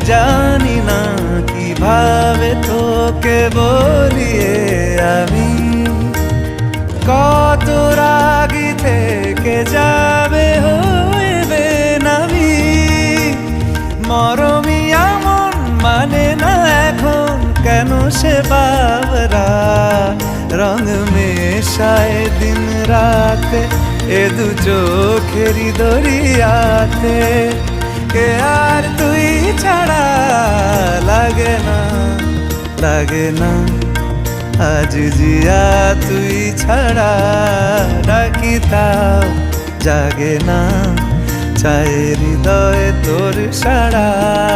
জানি না কিভাবে তোকে বলিয়ে আমি কত রাগি থেকে যাবে হইবে নামি মরমি এমন মানে না এখন কেন সে বাবরা রং মেশায় দিন রাতে এ দু চোখেরি দরিয়াতে কে আর তুই ছাড়া লাগে না আজ জিয়া তুই ছাড়া ডাকি তাও জাগে না চায় হৃদয় তোর সাড়া।